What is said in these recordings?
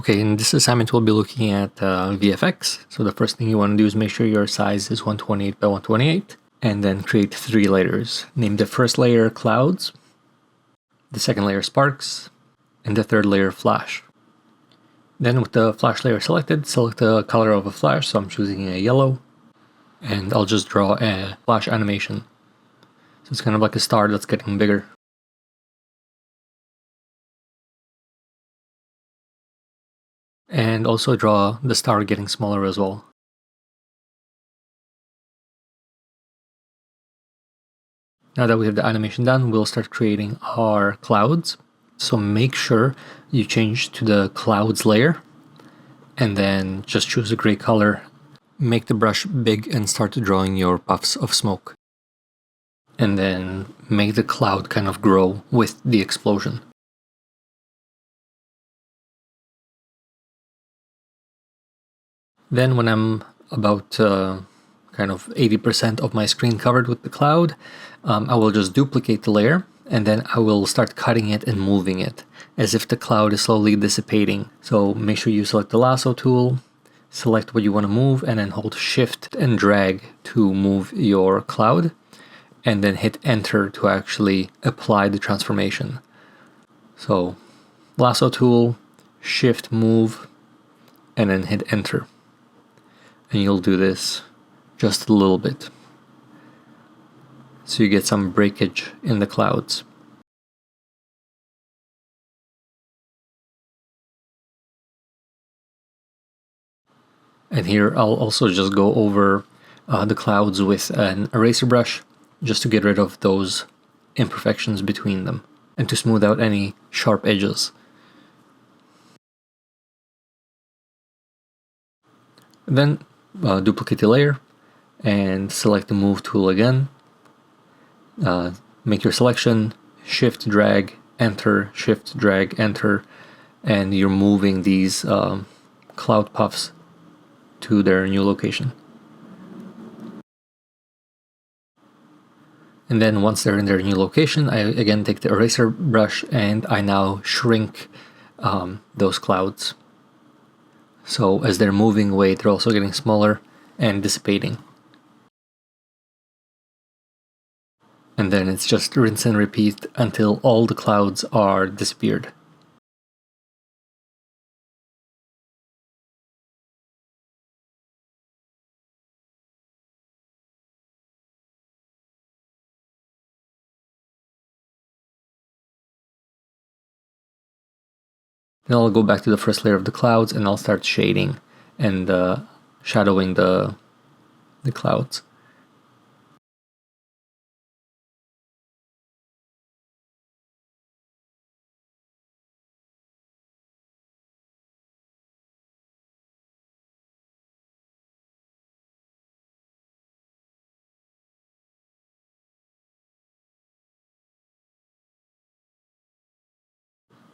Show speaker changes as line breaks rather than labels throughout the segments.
Okay, in this assignment we'll be looking at VFX. So the first thing you want to do is make sure your size is 128 by 128, and then create 3 layers. Name the first layer Clouds, the second layer Sparks, and the third layer Flash. Then with the Flash layer selected, select the color of a flash, so I'm choosing a yellow, and I'll just draw a flash animation. So it's kind of like a star that's getting bigger. And also draw the star getting smaller as well. Now that we have the animation done, we'll start creating our clouds. So make sure you change to the clouds layer and then just choose a gray color. Make the brush big and start drawing your puffs of smoke. And then make the cloud kind of grow with the explosion. Then when I'm about kind of 80% of my screen covered with the cloud, I will just duplicate the layer and then I will start cutting it and moving it as if the cloud is slowly dissipating. So make sure you select the lasso tool, select what you want to move, and then hold shift and drag to move your cloud, and then hit enter to actually apply the transformation. So lasso tool, shift, move, and then hit enter. And you'll do this just a little bit, so you get some breakage in the clouds. And here I'll also just go over the clouds with an eraser brush just to get rid of those imperfections between them and to smooth out any sharp edges. Then duplicate the layer and select the move tool again. Make your selection, shift, drag, enter, shift, drag, enter, and you're moving these cloud puffs to their new location. And then once they're in their new location, I again take the eraser brush and I now shrink those clouds. So as they're moving away, they're also getting smaller and dissipating. And then it's just rinse and repeat until all the clouds are disappeared. Then I'll go back to the first layer of the clouds and I'll start shading and shadowing the clouds.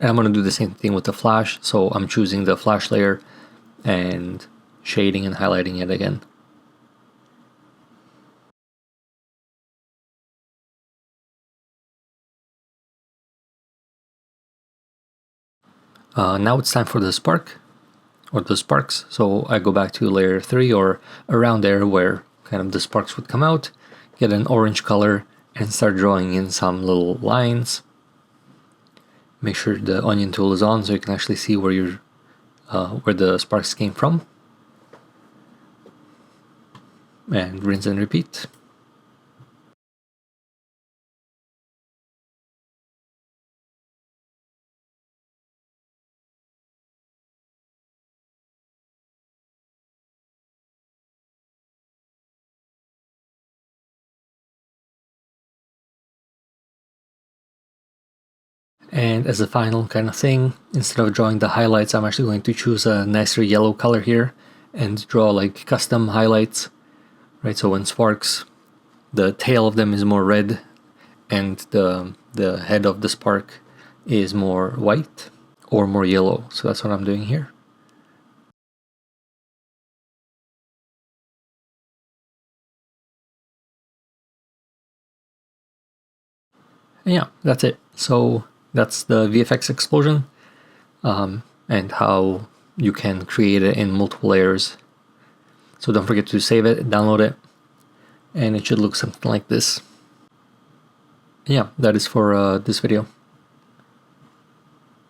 And I'm going to do the same thing with the flash, so I'm choosing the flash layer and shading and highlighting it again. Now it's time for the spark, or the sparks. So I go back to layer 3 or around there where kind of the sparks would come out, get an orange color and start drawing in some little lines. Make sure the onion tool is on so you can actually see where the sparks came from. And rinse and repeat. And as a final kind of thing, instead of drawing the highlights, I'm actually going to choose a nicer yellow color here and draw like custom highlights, right? So when sparks, the tail of them is more red and the head of the spark is more white or more yellow. So that's what I'm doing here. And yeah, that's it. So that's the VFX explosion and how you can create it in multiple layers. So don't forget to save it, download it, and it should look something like this. Yeah, that is for this video.